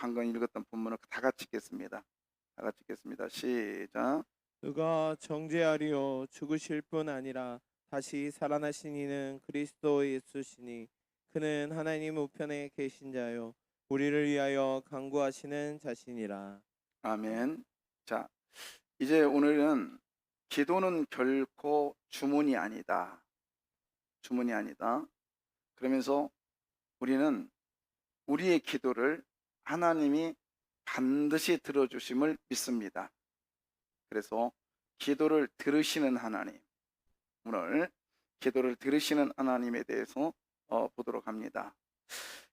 방금 읽었던 본문을 다 같이 읽겠습니다. 다 같이 읽겠습니다. 시작. 그가 정죄하리요 죽으실 뿐 아니라 다시 살아나신 이는 그리스도 예수시니 그는 하나님 우편에 계신 자요 우리를 위하여 간구하시는 자시니라. 아멘. 자, 이제 오늘은 기도는 결코 주문이 아니다. 주문이 아니다. 그러면서 우리는 우리의 기도를 하나님이 반드시 들어주심을 믿습니다. 그래서 기도를 들으시는 하나님, 오늘 기도를 들으시는 하나님에 대해서 보도록 합니다.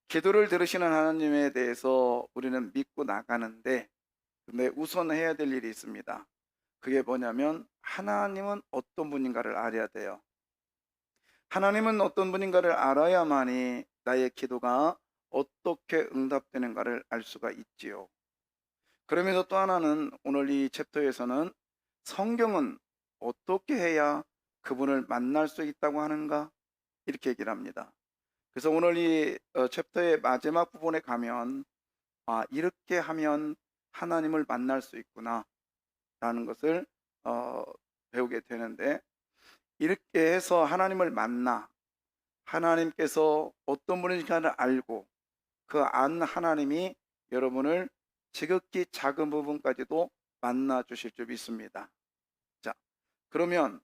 기도를 들으시는 하나님에 대해서 우리는 믿고 나가는데, 근데 우선 해야 될 일이 있습니다. 그게 뭐냐면 하나님은 어떤 분인가를 알아야 돼요. 하나님은 어떤 분인가를 알아야만이 나의 기도가 어떻게 응답되는가를 알 수가 있지요. 그러면서 또 하나는 오늘 이 챕터에서는 성경은 어떻게 해야 그분을 만날 수 있다고 하는가? 이렇게 얘기를 합니다. 그래서 오늘 이 챕터의 마지막 부분에 가면 이렇게 하면 하나님을 만날 수 있구나 라는 것을 어, 배우게 되는데, 이렇게 해서 하나님을 만나 하나님께서 어떤 분인가를 알고 그 안 하나님이 여러분을 지극히 작은 부분까지도 만나 주실 줄 믿습니다. 자, 그러면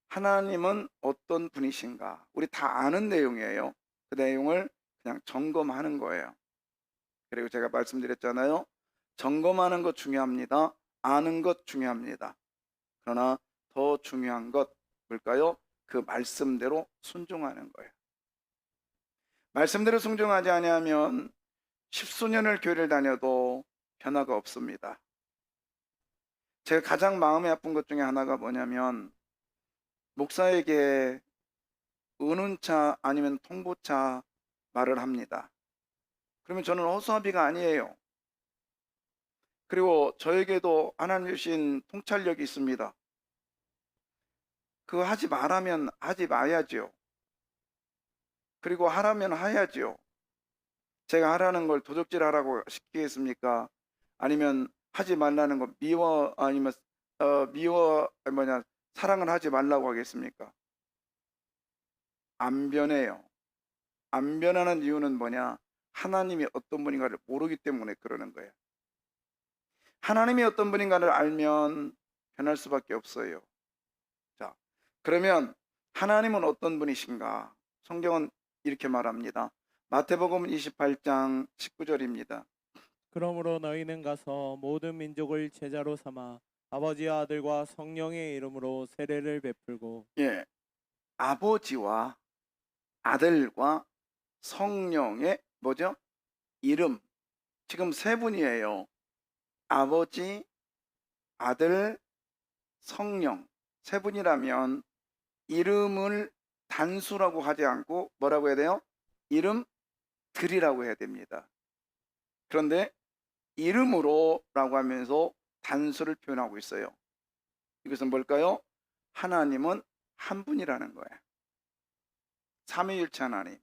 하나님은 어떤 분이신가? 우리 다 아는 내용이에요. 그 내용을 그냥 점검하는 거예요. 그리고 제가 말씀드렸잖아요. 점검하는 것 중요합니다. 아는 것 중요합니다. 그러나 더 중요한 것 뭘까요? 그 말씀대로 순종하는 거예요. 말씀대로 순종하지 아니하면 십수년을 교회를 다녀도 변화가 없습니다. 제가 가장 마음이 아픈 것 중에 하나가 뭐냐면, 목사에게 은은차 아니면 통보차 말을 합니다. 그러면 저는 허수아비가 아니에요. 그리고 저에게도 하나님 주신 통찰력이 있습니다. 그거 하지 말라면 하지 마야지요. 그리고 하라면 해야지요. 제가 하라는 걸 도적질 하라고 시키겠습니까? 아니면 하지 말라는 거 미워, 아니면 사랑을 하지 말라고 하겠습니까? 안 변해요. 안 변하는 이유는 뭐냐? 하나님이 어떤 분인가를 모르기 때문에 그러는 거예요. 하나님이 어떤 분인가를 알면 변할 수밖에 없어요. 자, 그러면 하나님은 어떤 분이신가? 성경은 이렇게 말합니다. 마태복음 28장 19절입니다. 그러므로 너희는 가서 모든 민족을 제자로 삼아 아버지와 아들과 성령의 이름으로 세례를 베풀고 예, 아버지와 아들과 성령의 뭐죠? 이름. 지금 세 분이에요. 아버지, 아들, 성령. 세 분이라면 이름을 단수라고 하지 않고 뭐라고 해야 돼요? 이름들이라고 해야 됩니다. 그런데 이름으로라고 하면서 단수를 표현하고 있어요. 이것은 뭘까요? 하나님은 한 분이라는 거예요. 삼위일체 하나님.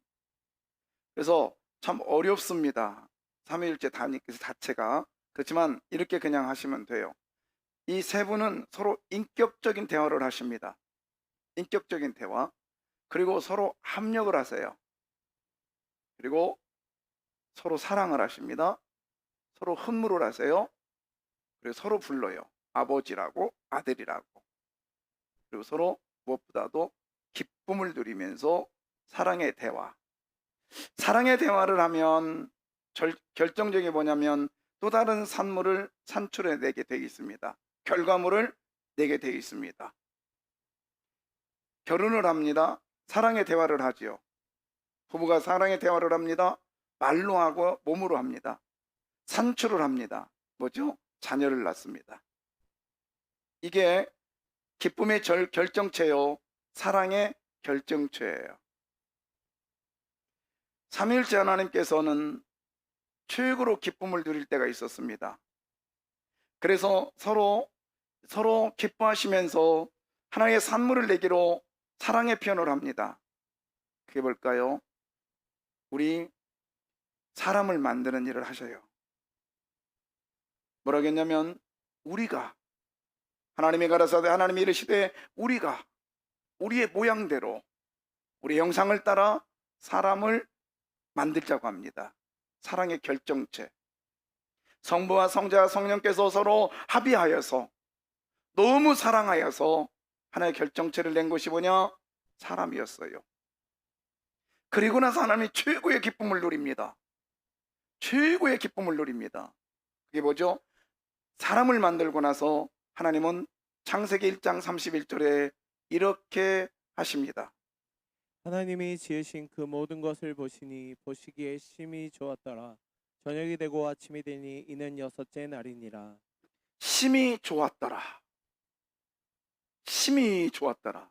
그래서 참 어렵습니다. 삼위일체 단위 자체가. 그렇지만 이렇게 그냥 하시면 돼요. 이 세 분은 서로 인격적인 대화를 하십니다. 인격적인 대화. 그리고 서로 합력을 하세요. 그리고 서로 사랑을 하십니다. 서로 헌물을 하세요. 그리고 서로 불러요. 아버지라고, 아들이라고. 그리고 서로 무엇보다도 기쁨을 누리면서 사랑의 대화. 사랑의 대화를 하면 결정적인 게 뭐냐면 또 다른 산물을 산출해 내게 되어 있습니다. 결과물을 내게 되어 있습니다. 결혼을 합니다. 사랑의 대화를 하지요. 부부가 사랑의 대화를 합니다. 말로 하고 몸으로 합니다. 산출을 합니다. 뭐죠? 자녀를 낳습니다. 이게 기쁨의 결정체요. 사랑의 결정체예요. 삼위일체 하나님께서는 최고로 기쁨을 누릴 때가 있었습니다. 그래서 서로 기뻐하시면서 하나의 산물을 내기로 사랑의 표현을 합니다. 그게 뭘까요? 우리 사람을 만드는 일을 하셔요. 뭐라겠냐면 우리가 하나님이 가라사대 하나님이 이르시되 우리가 우리의 모양대로 우리의 형상을 따라 사람을 만들자고 합니다. 사랑의 결정체. 성부와 성자와 성령께서 서로 합의하여서 너무 사랑하여서 하나의 결정체를 낸 것이 뭐냐? 사람이었어요. 그리고 나서 하나님이 최고의 기쁨을 누립니다. 최고의 기쁨을 누립니다. 그게 뭐죠? 사람을 만들고 나서 하나님은 창세기 1장 31절에 이렇게 하십니다. 하나님이 지으신 그 모든 것을 보시니 보시기에 심히 좋았더라. 저녁이 되고 아침이 되니 이는 여섯째 날이니라. 심히 좋았더라. 심히 좋았더라.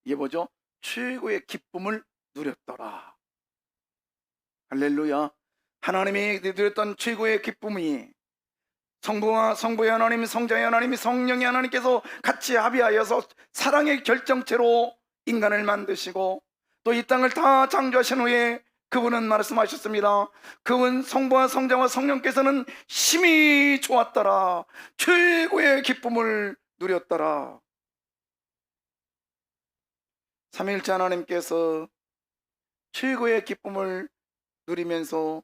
이게 뭐죠? 최고의 기쁨을 누렸더라. 할렐루야. 하나님이 누렸던 최고의 기쁨이 성부와 성부의 하나님, 성자의 하나님, 성령의 하나님께서 같이 합의하여서 사랑의 결정체로 인간을 만드시고 또 이 땅을 다 창조하신 후에 그분은 말씀하셨습니다. 그분 성부와 성자와 성령께서는 심히 좋았더라. 최고의 기쁨을 누렸더라. 삼위일체 하나님께서 최고의 기쁨을 누리면서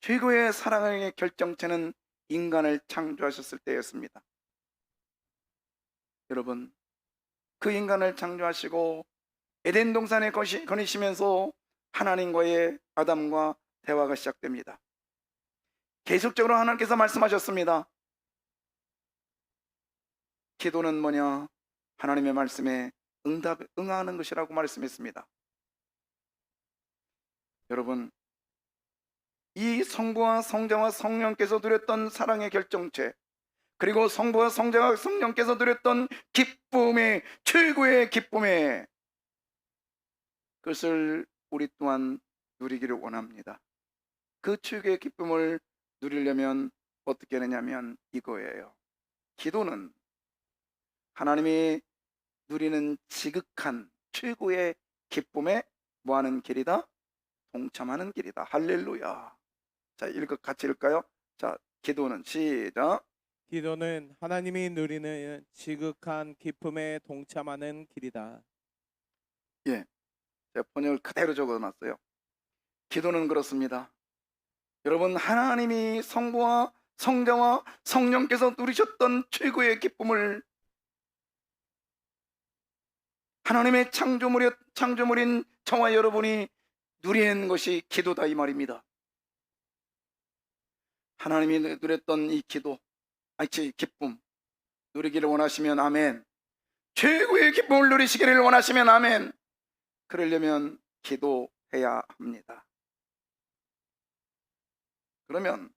최고의 사랑의 결정체는 인간을 창조하셨을 때였습니다. 여러분, 그 인간을 창조하시고 에덴 동산에 거니시면서 하나님과의 아담과 대화가 시작됩니다. 계속적으로 하나님께서 말씀하셨습니다. 기도는 뭐냐? 하나님의 말씀에 응하는 것이라고 말씀했습니다. 여러분, 이 성부와 성자와 성령께서 누렸던 사랑의 결정체, 그리고 성부와 성자와 성령께서 누렸던 기쁨의 최고의 기쁨의 그것을 우리 또한 누리기를 원합니다. 그 최고의 기쁨을 누리려면 어떻게 하느냐면 이거예요. 기도는 하나님이 누리는 지극한 최고의 기쁨에 뭐하는 길이다? 동참하는 길이다. 할렐루야. 자, 같이 읽을까요? 자, 기도는 시작. 기도는 하나님이 누리는 지극한 기쁨에 동참하는 길이다. 예, 제가 번역을 그대로 적어놨어요. 기도는 그렇습니다. 여러분, 하나님이 성부와 성자와 성령께서 누리셨던 최고의 기쁨을 하나님의 창조물인 저와 여러분이 누리는 것이 기도다 이 말입니다. 하나님이 누렸던 이 기쁨 누리기를 원하시면 아멘. 최고의 기쁨을 누리시기를 원하시면 아멘. 그러려면 기도해야 합니다. 그러면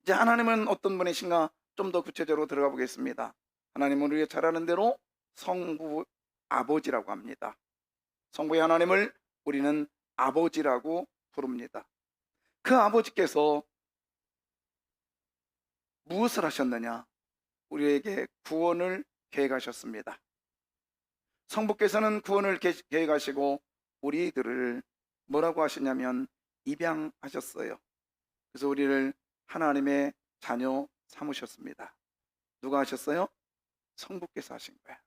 이제 하나님은 어떤 분이신가 좀 더 구체적으로 들어가 보겠습니다. 하나님은 우리가 잘 아는 대로 성부 아버지라고 합니다. 성부의 하나님을 우리는 아버지라고 부릅니다. 그 아버지께서 무엇을 하셨느냐? 우리에게 구원을 계획하셨습니다. 성부께서는 구원을 계획하시고 우리들을 뭐라고 하시냐면 입양하셨어요. 그래서 우리를 하나님의 자녀 삼으셨습니다. 누가 하셨어요? 성부께서 하신 거야.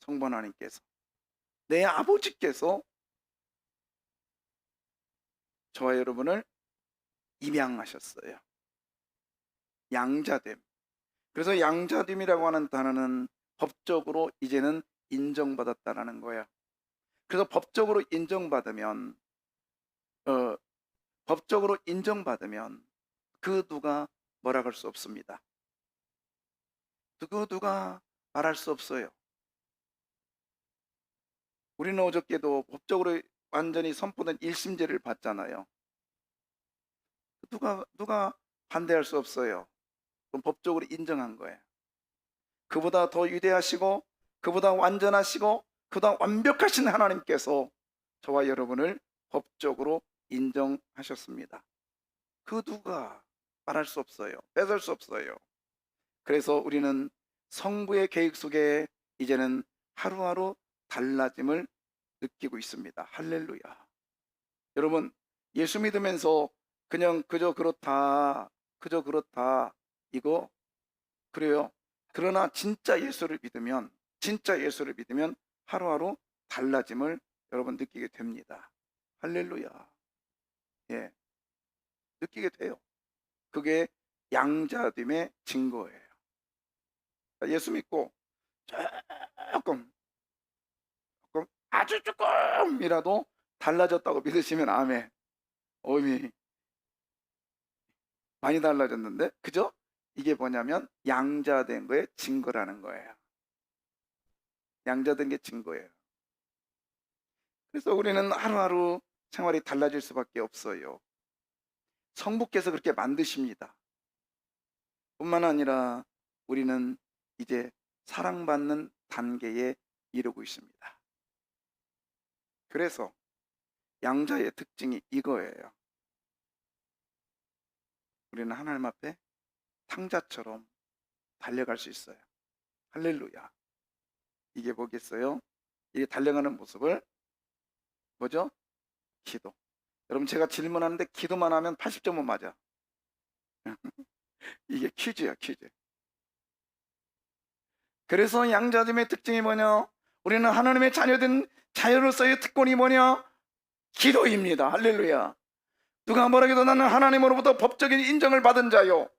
성부 하나님께서. 내 아버지께서 저와 여러분을 입양하셨어요. 양자됨. 그래서 양자됨이라고 하는 단어는 법적으로 이제는 인정받았다라는 거예요. 그래서 법적으로 인정받으면 그 누가 뭐라 할 수 없습니다. 그 누가 말할 수 없어요. 우리는 어저께도 법적으로 완전히 선포된 1심제를 받잖아요. 누가 반대할 수 없어요. 그럼 법적으로 인정한 거예요. 그보다 더 위대하시고 그보다 완전하시고 그보다 완벽하신 하나님께서 저와 여러분을 법적으로 인정하셨습니다. 그 누가 말할 수 없어요. 뺏을 수 없어요. 그래서 우리는 성부의 계획 속에 이제는 하루하루 달라짐을 느끼고 있습니다. 할렐루야. 여러분, 예수 믿으면서 그냥 그저 그렇다 이거 그래요. 그러나 진짜 예수를 믿으면 하루하루 달라짐을 여러분 느끼게 됩니다. 할렐루야. 예, 느끼게 돼요. 그게 양자됨의 증거예요. 예수 믿고 조금 아주 조금이라도 달라졌다고 믿으시면 아멘. 어미 많이 달라졌는데, 그죠? 이게 뭐냐면 양자된 거의 증거라는 거예요. 양자된 게 증거예요. 그래서 우리는 하루하루 생활이 달라질 수밖에 없어요. 성부께서 그렇게 만드십니다. 뿐만 아니라 우리는 이제 사랑받는 단계에 이르고 있습니다. 그래서 양자의 특징이 이거예요. 우리는 하나님 앞에 탕자처럼 달려갈 수 있어요. 할렐루야. 이게 뭐겠어요? 이 달려가는 모습을 뭐죠? 기도. 여러분, 제가 질문하는데 기도만 하면 80점은 맞아. 이게 퀴즈야, 퀴즈. 그래서 양자됨의 특징이 뭐냐? 우리는 하나님의 자녀된 자녀로서의 특권이 뭐냐? 기도입니다. 할렐루야. 누가 뭐라 해도 나는 하나님으로부터 법적인 인정을 받은 자요.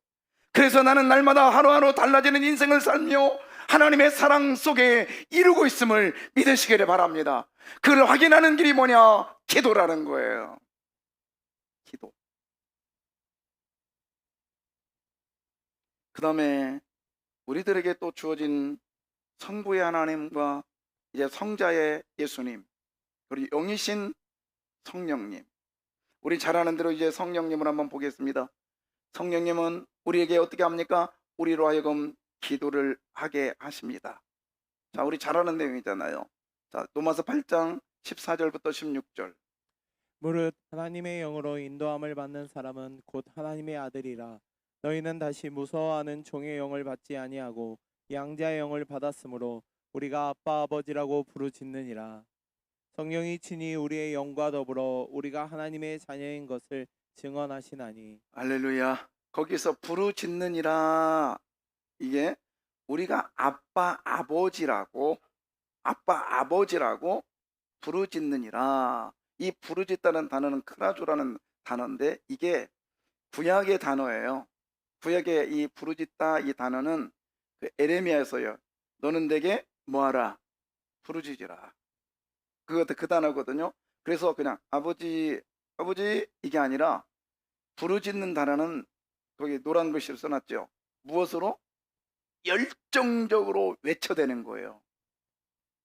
그래서 나는 날마다 하루하루 달라지는 인생을 살며 하나님의 사랑 속에 이루고 있음을 믿으시기를 바랍니다. 그걸 확인하는 길이 뭐냐? 기도라는 거예요. 기도. 그 다음에 우리들에게 또 주어진 성부의 하나님과 이제 성자의 예수님, 그리고 영이신 성령님. 우리 잘 아는 대로 이제 성령님을 한번 보겠습니다. 성령님은 우리에게 어떻게 합니까? 우리로 하여금 기도를 하게 하십니다. 자, 우리 잘 아는 내용이잖아요. 자, 로마서 8장 14절부터 16절. 무릇 하나님의 영으로 인도함을 받는 사람은 곧 하나님의 아들이라. 너희는 다시 무서워하는 종의 영을 받지 아니하고 양자의 영을 받았으므로 우리가 아빠 아버지라고 부르짖느니라. 성령이 친히 우리의 영과 더불어 우리가 하나님의 자녀인 것을 증언하시나니. 할렐루야. 거기서 부르짖느니라, 이게 우리가 아빠 아버지라고 부르짖느니라. 이 부르짖다는 단어는 크라조라는 단어인데, 이게 구약의 단어예요. 구약의 이 부르짖다 이 단어는 그 에레미야에서요. 너는 내게 뭐하라? 부르짖으라. 그것도 그 단어거든요. 그래서 그냥 아버지 이게 아니라 부르짖는 단어는 거기 노란 글씨로 써놨죠. 무엇으로? 열정적으로 외쳐대는 거예요.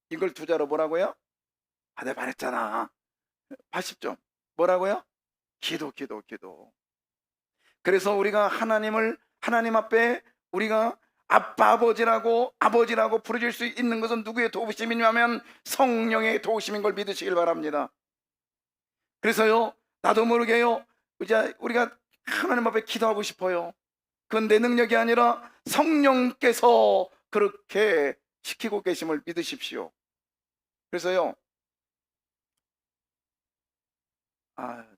이걸 두 자로 뭐라고요? 아, 내가 말했잖아. 80점. 뭐라고요? 기도. 그래서 우리가 하나님 앞에 우리가 아빠 아버지라고 부르질 수 있는 것은 누구의 도우심이냐면 성령의 도우심인 걸 믿으시길 바랍니다. 그래서요, 나도 모르게요, 이제 우리가 하나님 앞에 기도하고 싶어요. 그건 내 능력이 아니라 성령께서 그렇게 시키고 계심을 믿으십시오. 그래서요,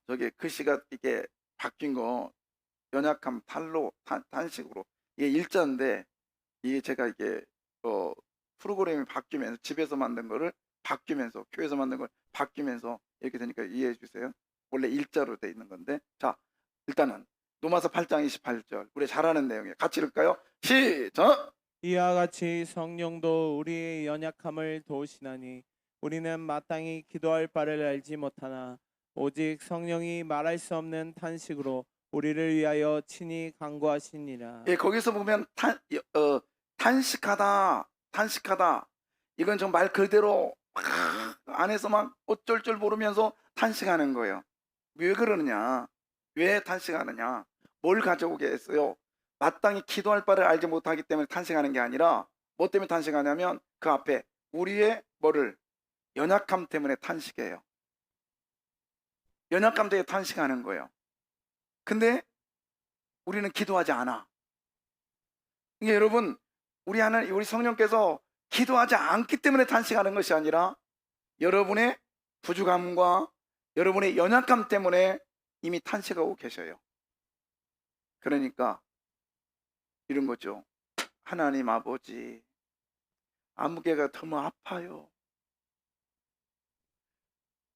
저기 글씨가 이게 바뀐 거, 연약함, 탈로, 단식으로, 이게 일자인데, 이게 제가 이게 프로그램이 바뀌면서, 집에서 만든 거를 바뀌면서, 교회에서 만든 걸 바뀌면서 이렇게 되니까 이해해 주세요. 원래 일자로 돼 있는 건데. 자, 일단은 로마서 8장 28절, 우리 잘 아는 내용이에요. 같이 읽을까요? 시작. 이와 같이 성령도 우리의 연약함을 도우시나니 우리는 마땅히 기도할 바를 알지 못하나 오직 성령이 말할 수 없는 탄식으로 우리를 위하여 친히 간구하시니라. 예, 거기서 보면 탄식하다. 이건 좀 말 그대로 안에서 막 어쩔 줄 모르면서 탄식하는 거예요. 왜 그러느냐? 왜 탄식하느냐? 뭘 가져오게 했어요? 마땅히 기도할 바를 알지 못하기 때문에 탄식하는 게 아니라 뭐 때문에 탄식하냐면 그 앞에 우리의 연약함 때문에 탄식해요. 연약감 때문에 탄식하는 거예요. 근데 우리는 기도하지 않아. 이게 여러분, 우리 성령께서 기도하지 않기 때문에 탄식하는 것이 아니라 여러분의 부족함과 여러분의 연약함 때문에 이미 탄식하고 계셔요. 그러니까 이런 거죠. 하나님 아버지, 아무개가 너무 아파요.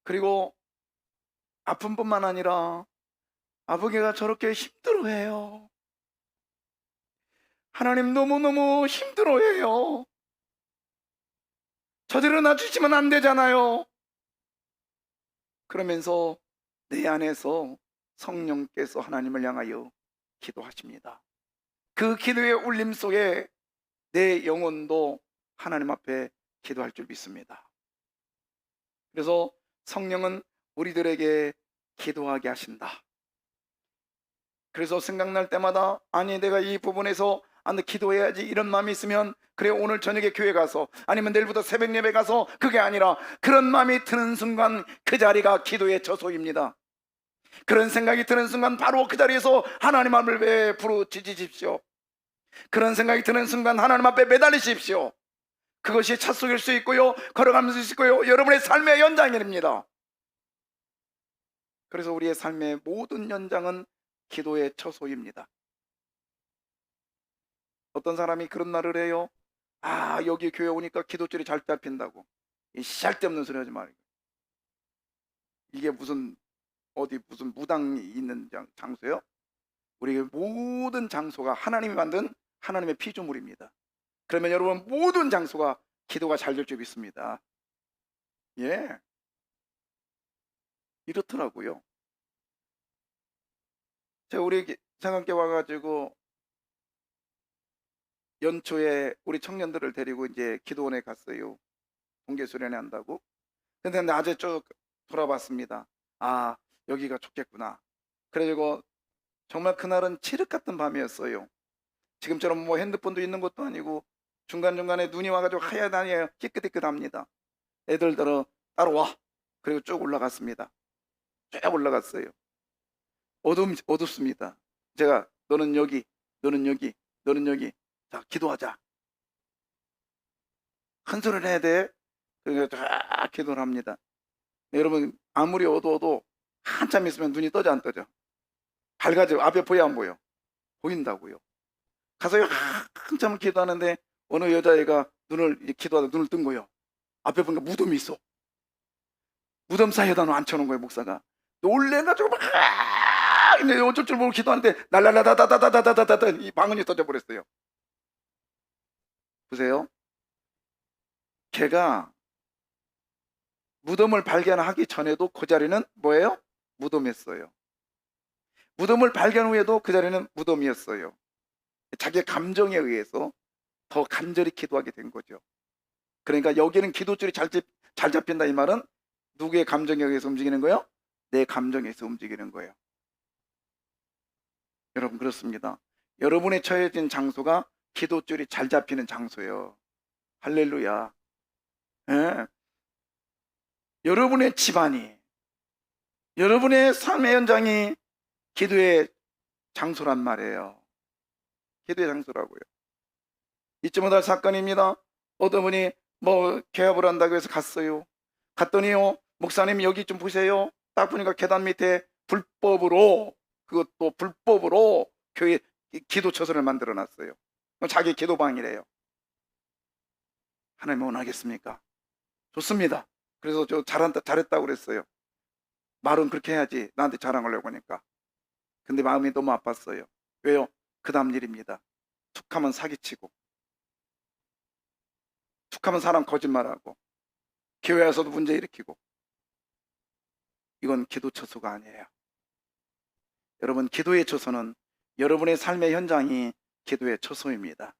그리고 아픔뿐만 아니라 아버개가 저렇게 힘들어해요. 하나님 너무너무 힘들어해요. 저대로 놔주시면 안 되잖아요. 그러면서 내 안에서 성령께서 하나님을 향하여 기도하십니다. 그 기도의 울림 속에 내 영혼도 하나님 앞에 기도할 줄 믿습니다. 그래서 성령은 우리들에게 기도하게 하신다. 그래서 생각날 때마다 아니 내가 이 부분에서 나 기도해야지 이런 마음이 있으면 그래 오늘 저녁에 교회 가서 아니면 내일부터 새벽 예배 가서 그게 아니라 그런 마음이 드는 순간 그 자리가 기도의 저소입니다. 그런 생각이 드는 순간 바로 그 자리에서 하나님 앞을 부르짖으십시오. 그런 생각이 드는 순간 하나님 앞에 매달리십시오. 그것이 찻속일 수 있고요, 걸어가면서 수 있고요, 여러분의 삶의 연장입니다. 그래서 우리의 삶의 모든 연장은 기도의 처소입니다. 어떤 사람이 그런 말을 해요. 아, 여기 교회 오니까 기도줄이 잘 잡힌다고. 이 쓸데없는 소리 하지 말고. 이게 무슨 어디 무슨 무당이 있는 장소예요? 우리의 모든 장소가 하나님이 만든 하나님의 피조물입니다. 그러면 여러분 모든 장소가 기도가 잘 될 줄 믿습니다. 예, 이렇더라고요. 제가 우리 상한께 와가지고 연초에 우리 청년들을 데리고 이제 기도원에 갔어요. 동계 수련회 한다고. 근데 낮에 쭉 돌아봤습니다. 아, 여기가 좋겠구나. 그래가지고 정말 그날은 칠흑 같은 밤이었어요. 지금처럼 뭐 핸드폰도 있는 것도 아니고 중간중간에 눈이 와가지고 하얗다니에요. 깨끗깨끗합니다. 애들들은 따라와. 그리고 쭉 올라갔습니다. 쭉 올라갔어요. 어둡습니다. 제가 너는 여기, 너는 여기, 너는 여기. 자, 기도하자. 큰 소리를 해야 돼. 그러니까 쫙 기도를 합니다. 여러분 아무리 어두워도 한참 있으면 눈이 떠져 안 떠져? 밝아져. 앞에 보여 안 보여? 보인다고요. 가서 한참을 기도하는데 어느 여자애가 기도하다 눈을 뜬 거예요. 앞에 보니까 무덤이 있어. 무덤 사이에다 앉혀놓은 거예요. 목사가 놀래가지고 막 이제 어쩔 줄 모르고 기도하는데 날라라다다다다다다다 이 방언이 터져버렸어요. 보세요. 걔가 무덤을 발견하기 전에도 그 자리는 뭐예요? 무덤이었어요. 무덤을 발견 후에도 그 자리는 무덤이었어요. 자기의 감정에 의해서 더 간절히 기도하게 된 거죠. 그러니까 여기는 기도줄이 잘 잡힌다 이 말은 누구의 감정에 의해서 움직이는 거예요? 내 감정에 의해서 움직이는 거예요. 여러분 그렇습니다. 여러분의 처해진 장소가 기도줄이 잘 잡히는 장소예요. 할렐루야. 예. 여러분의 집안이, 여러분의 삶의 현장이 기도의 장소란 말이에요. 기도의 장소라고요. 잊지 못할 사건입니다. 어떤 분이 개업을 한다고 해서 갔어요. 갔더니요, 목사님 여기 좀 보세요. 딱 보니까 계단 밑에 그것도 불법으로 교회 기도 처소를 만들어 놨어요. 자기 기도방이래요. 하나님 원하겠습니까? 좋습니다. 그래서 저 잘했다고 그랬어요. 말은 그렇게 해야지 나한테 자랑하려고 하니까. 근데 마음이 너무 아팠어요. 왜요? 그 다음 일입니다. 툭하면 사기치고, 툭하면 사람 거짓말하고, 교회에서도 문제 일으키고. 이건 기도 처소가 아니에요. 여러분 기도의 처소는 여러분의 삶의 현장이 기도의 처소입니다.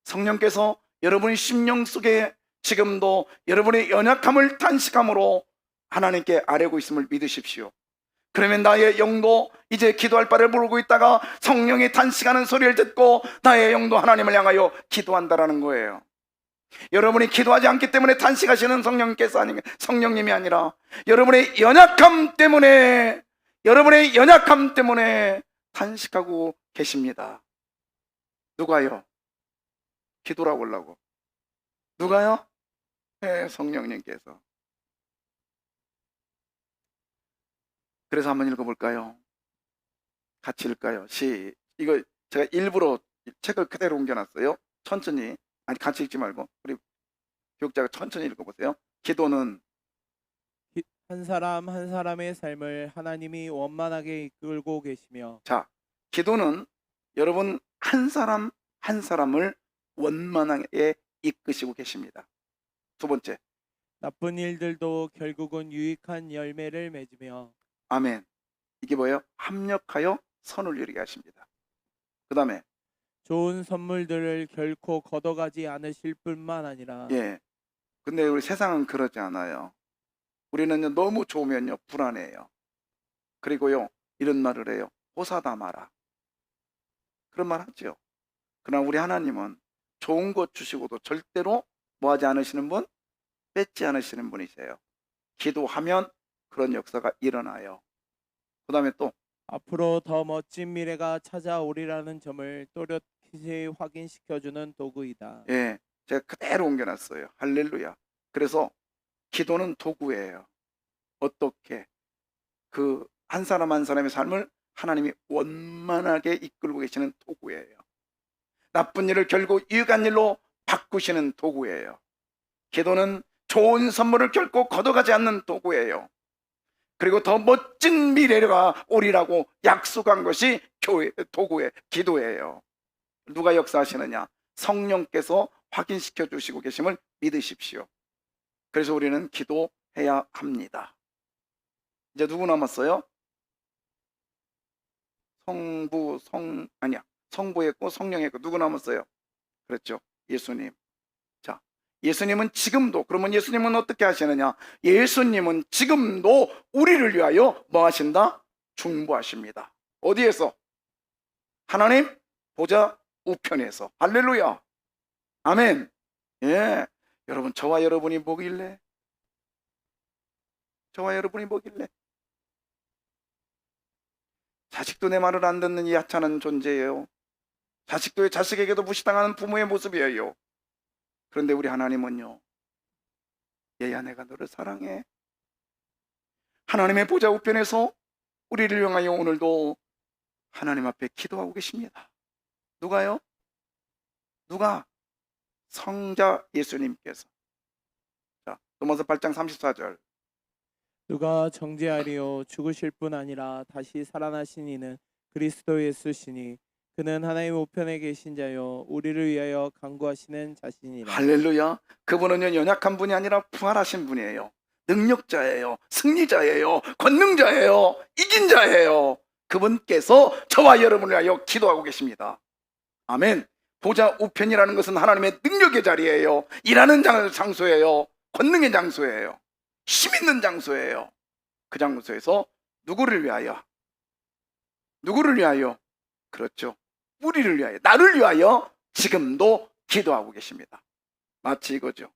성령께서 여러분의 심령 속에 지금도 여러분의 연약함을 탄식함으로 하나님께 아뢰고 있음을 믿으십시오. 그러면 나의 영도 이제 기도할 바를 모르고 있다가 성령이 탄식하는 소리를 듣고 나의 영도 하나님을 향하여 기도한다라는 거예요. 여러분이 기도하지 않기 때문에 탄식하시는 성령님이 아니라 여러분의 연약함 때문에 탄식하고 계십니다. 누가요? 기도라고 하려고. 누가요? 네, 성령님께서. 그래서 한번 읽어볼까요? 같이 읽을까요? 이거 제가 일부러 책을 그대로 옮겨놨어요. 천천히, 아니 같이 읽지 말고 우리 교육자가 천천히 읽어보세요. 기도는 한 사람 한 사람의 삶을 하나님이 원만하게 이끌고 계시며 자, 기도는 여러분 한 사람 한 사람을 원만하게 이끄시고 계십니다. 두 번째, 나쁜 일들도 결국은 유익한 열매를 맺으며 아멘. 이게 뭐예요? 합력하여 선을 이루게 하십니다. 그 다음에 좋은 선물들을 결코 걷어가지 않으실 뿐만 아니라 예, 근데 우리 세상은 그러지 않아요. 우리는 너무 좋으면요 불안해요. 그리고요 이런 말을 해요. 호사다마라. 그런 말 하죠. 그러나 우리 하나님은 좋은 것 주시고도 절대로 뭐하지 않으시는 분? 뺏지 않으시는 분이세요. 기도하면 그런 역사가 일어나요. 그 다음에 또 앞으로 더 멋진 미래가 찾아오리라는 점을 또렷이 확인시켜주는 도구이다. 예, 제가 그대로 옮겨놨어요. 할렐루야. 그래서 기도는 도구예요. 어떻게 그 한 사람 한 사람의 삶을 하나님이 원만하게 이끌고 계시는 도구예요. 나쁜 일을 결국 유익한 일로 바꾸시는 도구예요. 기도는 좋은 선물을 결코 걷어가지 않는 도구예요. 그리고 더 멋진 미래가 오리라고 약속한 것이 도구의 기도예요. 누가 역사하시느냐? 성령께서 확인시켜 주시고 계심을 믿으십시오. 그래서 우리는 기도해야 합니다. 이제 누구 남았어요? 성부 했고 성령 했고 누구 남았어요? 그렇죠. 예수님. 자, 예수님은 지금도, 그러면 예수님은 어떻게 하시느냐? 예수님은 지금도 우리를 위하여 뭐 하신다? 중보하십니다. 어디에서? 하나님 보좌 우편에서. 할렐루야. 아멘. 예. 여러분, 저와 여러분이 뭐길래? 저와 여러분이 뭐길래? 자식도 내 말을 안 듣는 이 하찮은 존재예요. 자식도 자식에게도 무시당하는 부모의 모습이에요. 그런데 우리 하나님은요, 얘야 내가 너를 사랑해. 하나님의 보좌 우편에서 우리를 향하여 오늘도 하나님 앞에 기도하고 계십니다. 누가요? 누가? 성자 예수님께서. 자, 로마서 8장 34절. 누가 정죄하리요 죽으실 뿐 아니라 다시 살아나신 이는 그리스도 예수시니 그는 하나님 우편에 계신 자요 우리를 위하여 간구하시는 자신이라. 할렐루야. 그분은요 연약한 분이 아니라 부활하신 분이에요. 능력자예요. 승리자예요. 권능자예요. 이긴 자예요. 그분께서 저와 여러분을 위하여 기도하고 계십니다. 아멘. 보좌 우편이라는 것은 하나님의 능력의 자리예요. 일하는 장소예요. 권능의 장소예요. 힘 있는 장소예요. 그 장소에서 누구를 위하여? 누구를 위하여? 그렇죠. 우리를 위하여, 나를 위하여 지금도 기도하고 계십니다. 마치 이거죠.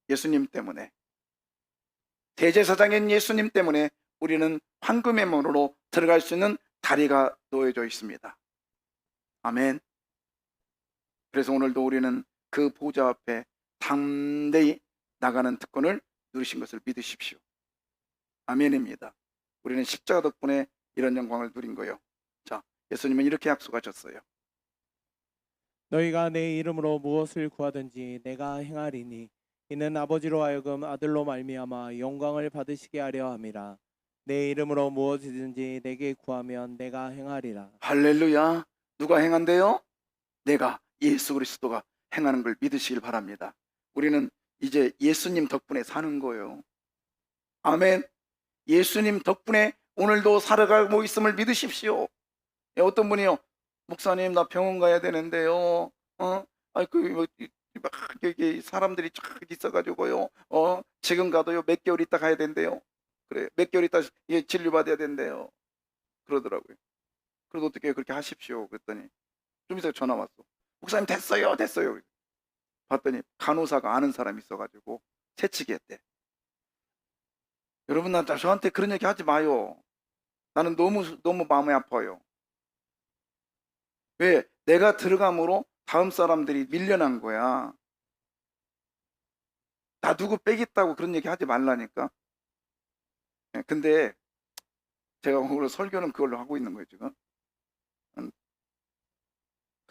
예수님 때문에, 대제사장인 예수님 때문에 우리는 황금의 문으로 들어갈 수 있는 다리가 놓여져 있습니다. 아멘. 그래서 오늘도 우리는 그 보좌 앞에 담대히 나가는 특권을 누리신 것을 믿으십시오. 아멘입니다. 우리는 십자가 덕분에 이런 영광을 누린 거예요. 자, 예수님은 이렇게 약속하셨어요. 너희가 내 이름으로 무엇을 구하든지 내가 행하리니 이는 아버지로 하여금 아들로 말미암아 영광을 받으시게 하려 함이라. 내 이름으로 무엇이든지 내게 구하면 내가 행하리라. 할렐루야. 누가 행한대요? 내가, 예수 그리스도가 행하는 걸 믿으시길 바랍니다. 우리는 이제 예수님 덕분에 사는 거예요. 아멘. 예수님 덕분에 오늘도 살아가고 있음을 믿으십시오. 어떤 분이요, 목사님 나 병원 가야 되는데요. 막 여기 사람들이 쫙 있어가지고요. 지금 가도요 몇 개월 있다 가야 된대요. 그래, 몇 개월 있다 진료 받아야 된대요. 그러더라고요. 그래도 어떻게 그렇게 하십시오. 그랬더니 좀 있어 전화 왔어. 목사님 됐어요. 봤더니 간호사가 아는 사람이 있어가지고 채찍이 했대. 여러분, 저한테 그런 얘기 하지 마요. 나는 너무 마음이 아파요. 왜? 내가 들어감으로 다음 사람들이 밀려난 거야. 나 누구 빼겠다고 그런 얘기 하지 말라니까. 근데 제가 오늘 설교는 그걸로 하고 있는 거예요 지금.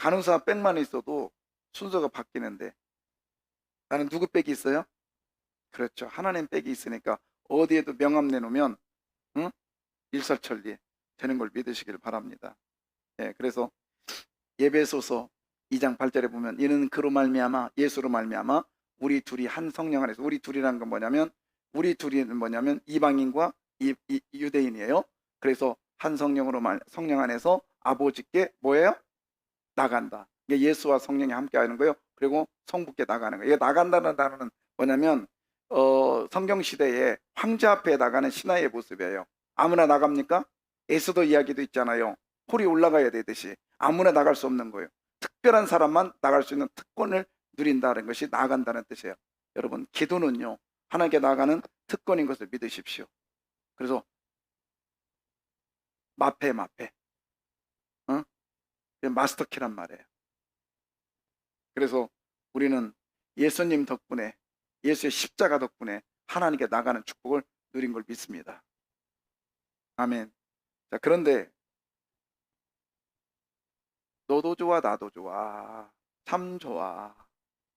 간호사 백만 있어도 순서가 바뀌는데 나는 누구 백이 있어요? 그렇죠. 하나님 백이 있으니까 어디에도 명함 내놓으면 응? 일사천리 되는 걸 믿으시길 바랍니다. 예, 그래서 예배소서 2장 8절에 보면 이는 그로 말미암아 예수로 말미암아 우리 둘이 한 성령 안에서, 우리 둘이라는 건 뭐냐면, 우리 둘이는 뭐냐면 이방인과 유대인이에요. 그래서 한 성령으로 성령 안에서 아버지께 뭐예요? 나간다. 이게 예수와 성령이 함께 하는 거예요. 그리고 성부께 나가는 거예요. 이게 나간다는 단어는 뭐냐면 성경 시대에 황제 앞에 나가는 신하의 모습이에요. 아무나 나갑니까? 에스더 이야기도 있잖아요. 홀이 올라가야 되듯이 아무나 나갈 수 없는 거예요. 특별한 사람만 나갈 수 있는 특권을 누린다는 것이 나간다는 뜻이에요. 여러분, 기도는요, 하나님께 나가는 특권인 것을 믿으십시오. 그래서 마페 마스터키란 말이에요. 그래서 우리는 예수님 덕분에, 예수의 십자가 덕분에 하나님께 나가는 축복을 누린 걸 믿습니다. 아멘. 자, 그런데 너도 좋아 나도 좋아 참 좋아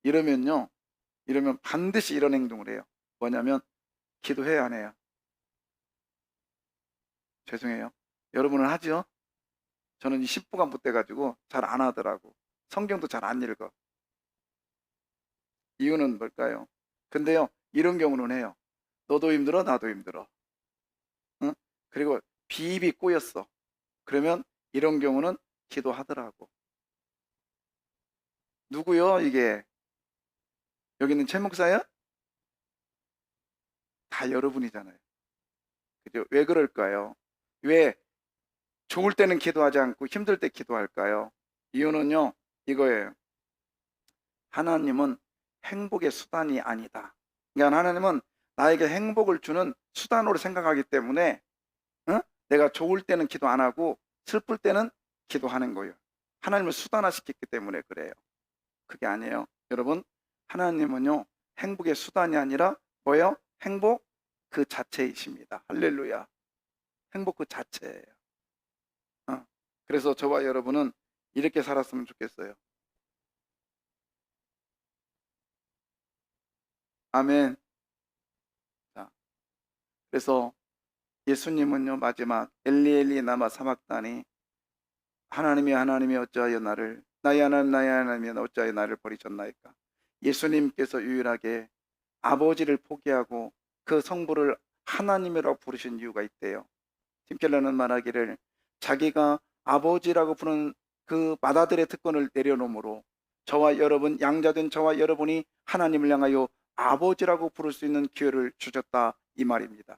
이러면 반드시 이런 행동을 해요. 뭐냐면 기도해야 안 해요? 죄송해요. 여러분은 하죠? 저는 이 신부가 못돼가지고 잘 안 하더라고. 성경도 잘 안 읽어. 이유는 뭘까요? 근데요, 이런 경우는 해요. 너도 힘들어 나도 힘들어. 응? 그리고 비입이 꼬였어. 그러면 이런 경우는 기도하더라고. 누구요 이게? 여기 있는 최 목사요? 다 여러분이잖아요. 그죠? 왜 그럴까요? 왜 좋을 때는 기도하지 않고 힘들 때 기도할까요? 이유는요, 이거예요. 하나님은 행복의 수단이 아니다. 그러니까 하나님은 나에게 행복을 주는 수단으로 생각하기 때문에 내가 좋을 때는 기도 안 하고 슬플 때는 기도하는 거예요. 하나님을 수단화시켰기 때문에 그래요. 그게 아니에요. 여러분, 하나님은요, 행복의 수단이 아니라 뭐예요? 행복 그 자체이십니다. 할렐루야. 행복 그 자체예요. 그래서 저와 여러분은 이렇게 살았으면 좋겠어요. 아멘. 자, 그래서 예수님은요, 마지막 엘리 나마 사막다니 하나님이 어찌하여 나의 하나님이 어찌하여 나를 버리셨나이까. 예수님께서 유일하게 아버지를 포기하고 그 성부를 하나님이라고 부르신 이유가 있대요. 팀켈러는 말하기를 자기가 아버지라고 부르는 그 맏아들의 특권을 내려놓음으로 저와 여러분, 양자된 저와 여러분이 하나님을 향하여 아버지라고 부를 수 있는 기회를 주셨다, 이 말입니다.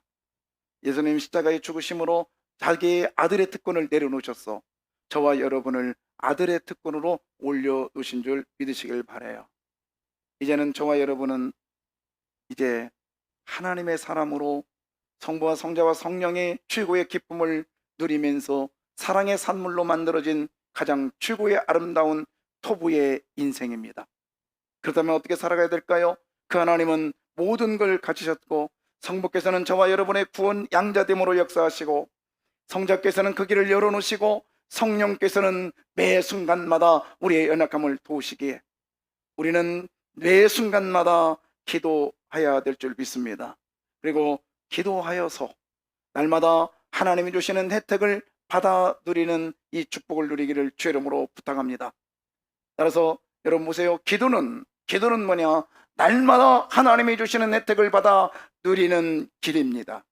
예수님 십자가의 죽으심으로 자기의 아들의 특권을 내려놓으셨어. 저와 여러분을 아들의 특권으로 올려놓으신 줄 믿으시길 바라요. 이제는 저와 여러분은 이제 하나님의 사람으로 성부와 성자와 성령의 최고의 기쁨을 누리면서 사랑의 산물로 만들어진 가장 최고의 아름다운 토부의 인생입니다. 그렇다면 어떻게 살아가야 될까요? 그 하나님은 모든 걸 가지셨고 성부께서는 저와 여러분의 구원 양자됨으로 역사하시고 성자께서는 그 길을 열어놓으시고 성령께서는 매 순간마다 우리의 연약함을 도우시기에 우리는 매 순간마다 기도해야 될 줄 믿습니다. 그리고 기도하여서 날마다 하나님이 주시는 혜택을 받아 누리는 이 축복을 누리기를 주의 이름으로 부탁합니다. 따라서 여러분 보세요. 기도는 뭐냐? 날마다 하나님이 주시는 혜택을 받아 누리는 길입니다.